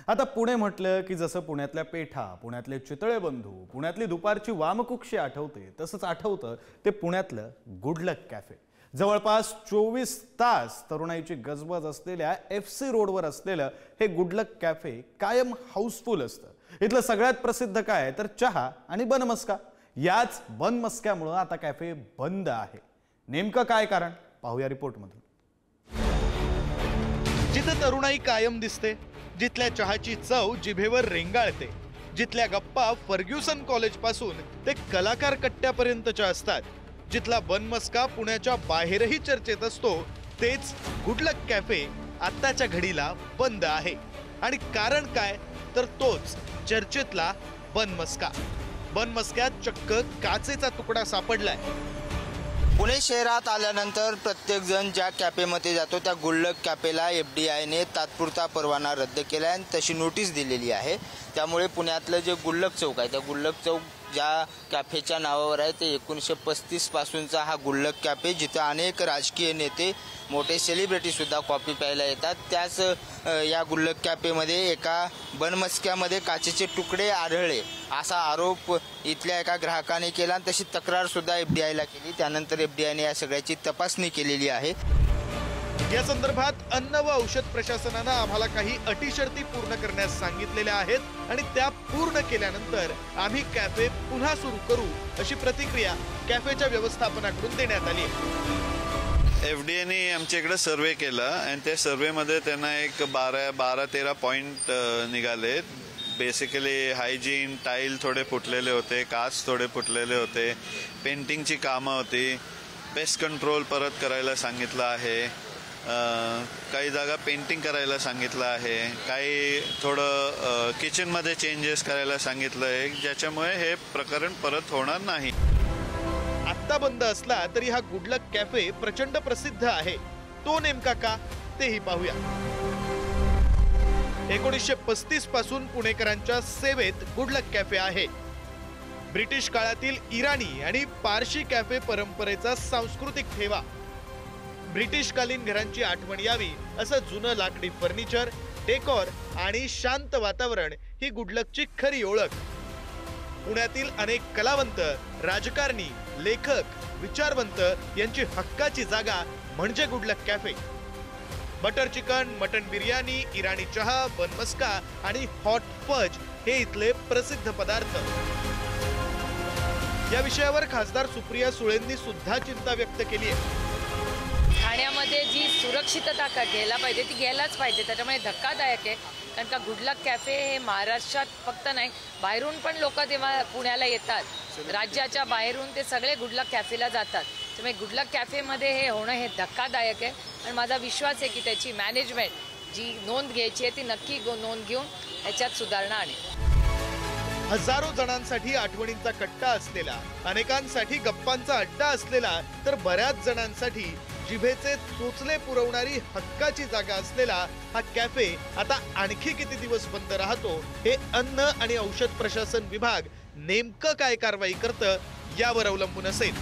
आता पुणे म्हटलं की जसं पुण्यातल्या पेठा, पुण्यातले चितळे बंधू, पुण्यातली दुपारची वामकुक्षी आठवते, तसंच आठवतं ते पुण्यातलं गुड लक कॅफे। जवळपास 24 तास तरुणाईची गजबज असलेल्या FC रोडवर असलेलं हे गुड लक कॅफे कायम हाऊसफुल असतं। इथलं सगळ्यात प्रसिद्ध काय तर चहा आणि बनमस्का। याच बनमस्क्यामुळे आता कॅफे बंद आहे। नेमकं काय कारण पाहूया रिपोर्टमधून। जिथे तरुणाई कायम दिसते, जिथल्या चहाची चव जिभेवर रेंगाळते, जिथल्या गप्पा फर्ग्युसन कॉलेज पासून ते कलाकार कट्ट्यापर्यंतच्या असतात, जिथला बनमस्का पुण्याच्या बाहेरही चर्चेत असतो, तेच गुड लक कॅफे आत्ताच्या घडीला बंद आहे। आणि कारण काय तर तोच चर्चेतला बनमस्का। बनमस्क्यात चक्क काचेचा तुकडा सापडलाय। पुणे शहरात आल्यानंतर प्रत्येक जण ज्या कॅफेमध्ये जातो त्या गुड लक कॅफेला FDIने तात्पुरता परवाना रद्द केला आणि तशी नोटीस दिलेली आहे। त्यामुळे पुण्यातलं जे गुड लक चौक आहे, त्या गुड लक चौक ज्या कॅफेच्या नावावर आहे, ते 1935 पासूनचा हा गुड लक कॅफे, जिथे अनेक राजकीय नेते, मोठे सेलिब्रिटी सुद्धा कॉफी प्यायला येतात। त्याच या गुड लक कॅफेमध्ये एका बनमस्क्यामध्ये काचेचे तुकडे आढळले असा आरोप इथल्या एका ग्राहकाने केला आणि तशी तक्रार सुद्धा FDIला केली। त्यानंतर FDIने या सगळ्याची तपासणी केलेली आहे। या संदर्भात अन्न व औषध प्रशासनाने आम्हाला काही अटी शर्ती पूर्ण करण्यास सांगितलेल्या आहेत आणि त्या पूर्ण केल्यानंतर आम्ही कॅफे पुन्हा सुरू करू अशी प्रतिक्रिया कॅफेच्या व्यवस्थापनाकडून देण्यात आली आहे। FDIने आमच्या इकडे सर्वे केला आणि त्या सर्वेमध्ये त्यांना एक 12-13 पॉइंट निघाले। बेसिकली हायजीन, टाईल थोडे फुटलेले होते, काच थोडे फुटलेले होते, पेंटिंगची कामं होती, पेस्ट कंट्रोल परत करायला सांगितलं आहे, काही जागा पेंटिंग करायला सांगितलं आहे, काही थोडं किचनमध्ये चेंजेस करायला सांगितलं आहे, ज्याच्यामुळे हे प्रकरण परत होणार नाही। आत्ता बंद असला तरी हा गुड लक कॅफे प्रचंड प्रसिद्ध आहे। तो नेमका का तेही पाहूया। 1935 पासून पुणेकरांच्या सेवेत गुड लक कॅफे आहे। ब्रिटिश काळातील इराणी आणि पारशी कॅफे परंपरेचा सांस्कृतिक ठेवा। ब्रिटिशकालीन घरांची आठवण यावी असं जुनं लाकडी फर्निचर, डेकोर आणि शांत वातावरण ही गुड लकची खरी ओळख। पुण्यातील अनेक कलावंत, राजकारणी, लेखक, विचारवंत यांची हक्काची जागा म्हणजे good luck cafe. Butter chicken, mutton biryani, Irani चहा, बनमस्का आणि हॉट फज हे इथले प्रसिद्ध पदार्थ। या विषयावर खासदार सुप्रिया सुळेंनी सुद्धा चिंता व्यक्त केली आहे। ठाण्यामध्ये जी सुरक्षितता घ्यायला पाहिजे ती घ्यायलाच पाहिजे, त्याच्यामुळे धक्कादायक आहे। कारण का गुड लक कॅफे हे महाराष्ट्रात फक्त नाही, बाहेरून पण लोक जेव्हा पुण्याला येतात, राज्याच्या बाहेरून ते सगळे गुड लक कॅफेला जातात। त्यामुळे गुड लक कॅफेमध्ये हे होणं हे धक्कादायक आहे आणि माझा विश्वास आहे की त्याची मॅनेजमेंट जी नोंद घ्यायची आहे ती नक्की नोंद घेऊन त्याच्यात सुधारणा आणेल। हजारो जणांसाठी आठवणींचा कट्टा असलेला, अनेकांसाठी गप्पांचा अड्डा असलेला, तर बऱ्याच जणांसाठी जिभेचे चोचले पुरवणारी हक्काची जागा असलेला हा कॅफे आता आणखी किती दिवस बंद राहतो हे अन्न आणि औषध प्रशासन विभाग नेमकं काय कारवाई करतं यावर अवलंबून असेल।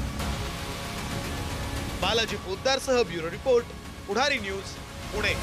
बालाजी पोद्दारसह ब्युरो रिपोर्ट, पुढारी न्यूज, पुणे।